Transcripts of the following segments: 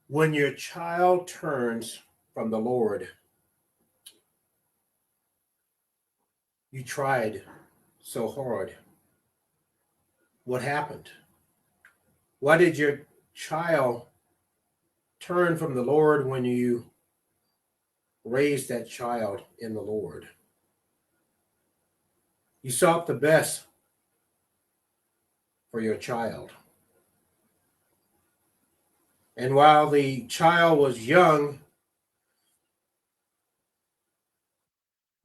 When your child turns from the Lord, you tried so hard. What happened? Why did your child turn from the Lord when you raised that child in the Lord? You sought the best for your child. And while the child was young,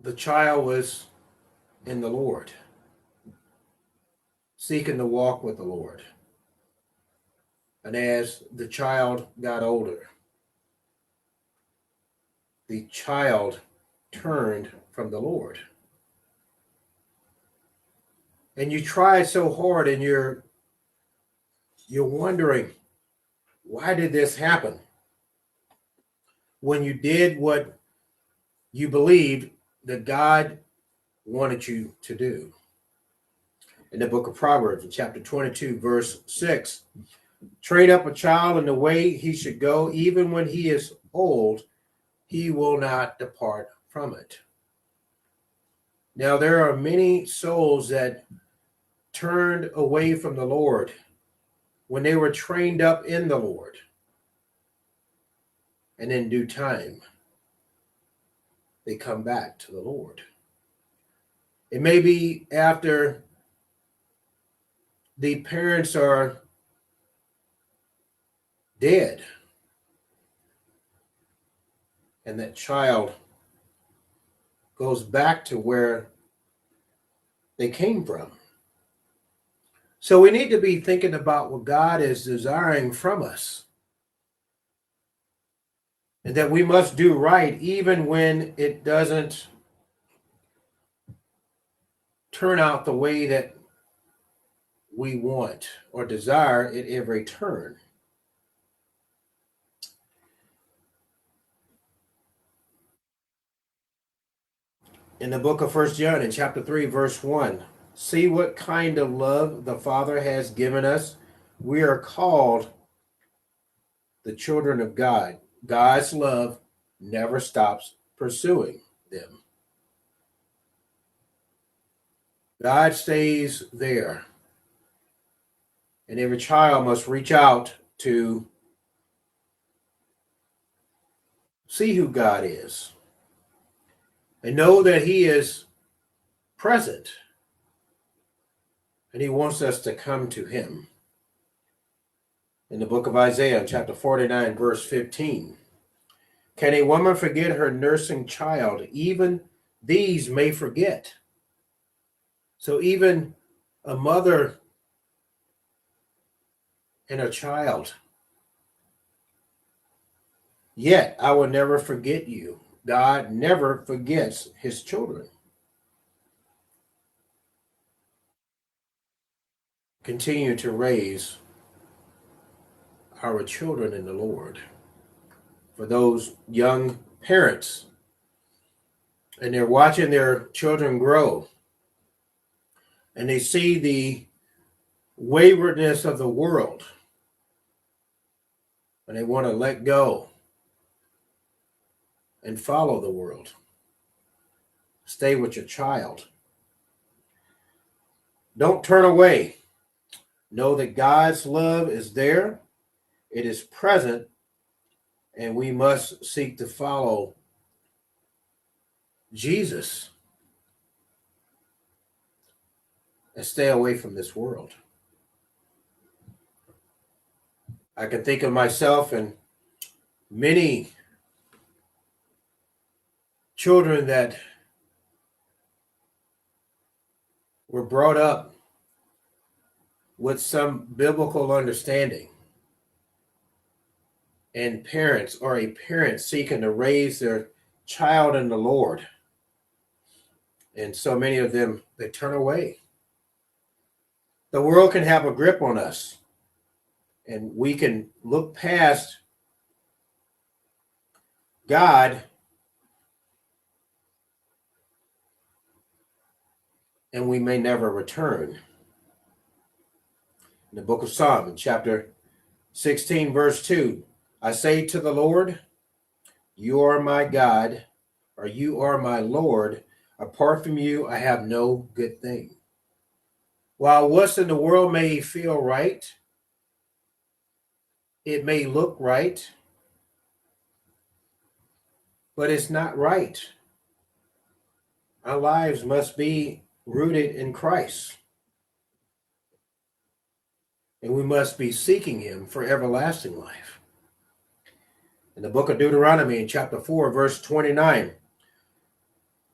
the child was in the Lord, seeking to walk with the Lord. And as the child got older, the child turned from the Lord. And you try so hard and you're wondering, why did this happen? When you did what you believed that God wanted you to do. In the book of Proverbs, in chapter 22, verse 6, train up a child in the way he should go, even when he is old, he will not depart from it. Now, there are many souls that turned away from the Lord when they were trained up in the Lord. And in due time, they come back to the Lord. It may be after the parents are dead and that child goes back to where they came from. So we need to be thinking about what God is desiring from us, and that we must do right even when it doesn't turn out the way that we want or desire at every turn. In the book of First John, in chapter 3, verse 1, see what kind of love the Father has given us. We are called the children of God. God's love never stops pursuing them. God stays there. And every child must reach out to see who God is and know that He is present and He wants us to come to Him. In the book of Isaiah, chapter 49, verse 15, can a woman forget her nursing child? Even these may forget. So even a mother and a child, yet I will never forget you. God never forgets His children. Continue to raise our children in the Lord. For those young parents, and they're watching their children grow, and they see the waywardness of the world, and they want to let go and follow the world. Stay with your child. Don't turn away. Know that God's love is there, it is present, and we must seek to follow Jesus and stay away from this world. I can think of myself and many children that were brought up with some biblical understanding, and parents or a parent seeking to raise their child in the Lord. And so many of them, they turn away. The world can have a grip on us, and we can look past God and we may never return. In the book of Psalm, in chapter 16, verse 2, I say to the Lord, you are my God, or you are my Lord. Apart from you, I have no good thing. While what's in the world may feel right, it may look right, but it's not right. Our lives must be rooted in Christ, and we must be seeking him for everlasting life. In the book of Deuteronomy, in chapter 4, verse 29,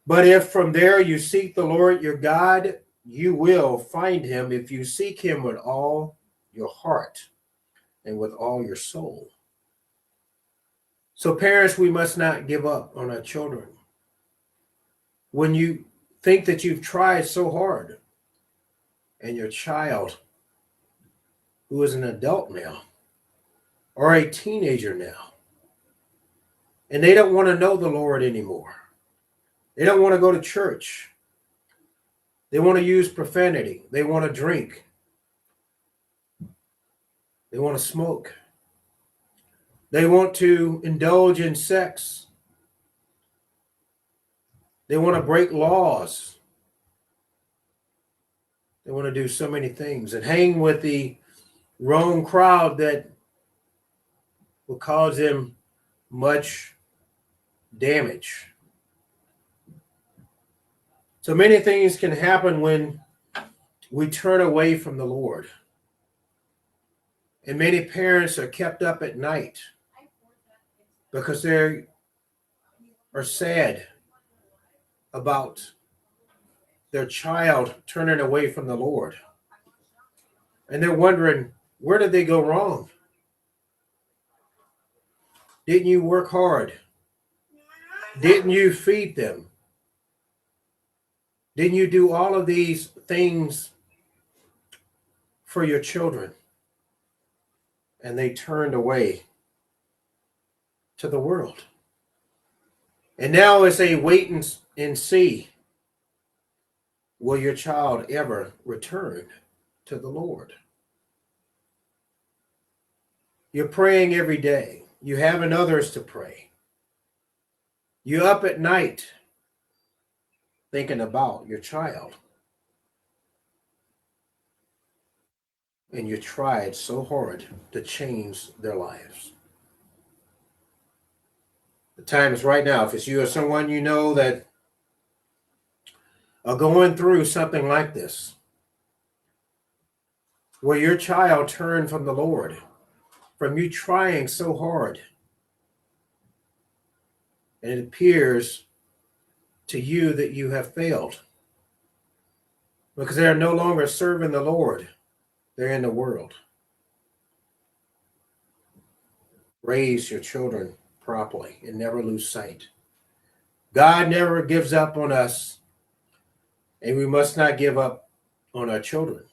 but if from there you seek the Lord your God, you will find him if you seek him with all your heart and with all your soul. So parents, we must not give up on our children. When you think that you've tried so hard and your child, who is an adult now or a teenager now, and they don't want to know the Lord anymore, they don't want to go to church, they want to use profanity, they want to drink, they want to smoke, they want to indulge in sex, they want to break laws, they want to do so many things and hang with the wrong crowd that will cause them much damage. So many things can happen when we turn away from the Lord. And many parents are kept up at night because they are sad about their child turning away from the Lord. And they're wondering, where did they go wrong? Didn't you work hard? Didn't you feed them? Didn't you do all of these things for your children? And they turned away to the world. And now it's a wait and see. Will your child ever return to the Lord? You're praying every day. You having others to pray. You're up at night thinking about your child. And you tried so hard to change their lives. The time is right now. If it's you or someone you know that are going through something like this, where your child turned from the Lord, from you trying so hard, and it appears to you that you have failed because they are no longer serving the Lord. They're in the world. Raise your children properly and never lose sight. God never gives up on us, and we must not give up on our children.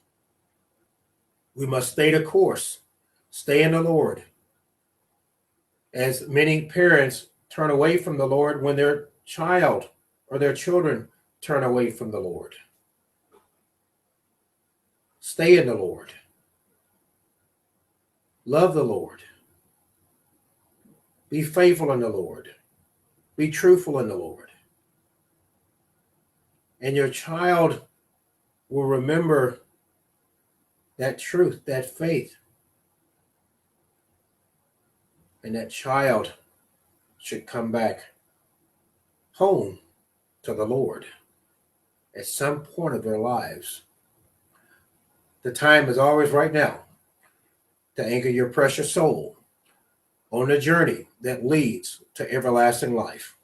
We must stay the course, stay in the Lord. As many parents turn away from the Lord when their child or their children turn away from the Lord. Stay in the Lord. Love the Lord. Be faithful in the Lord. Be truthful in the Lord. And your child will remember that truth, that faith. And that child should come back home to the Lord at some point of their lives. The time is always right now to anchor your precious soul on a journey that leads to everlasting life.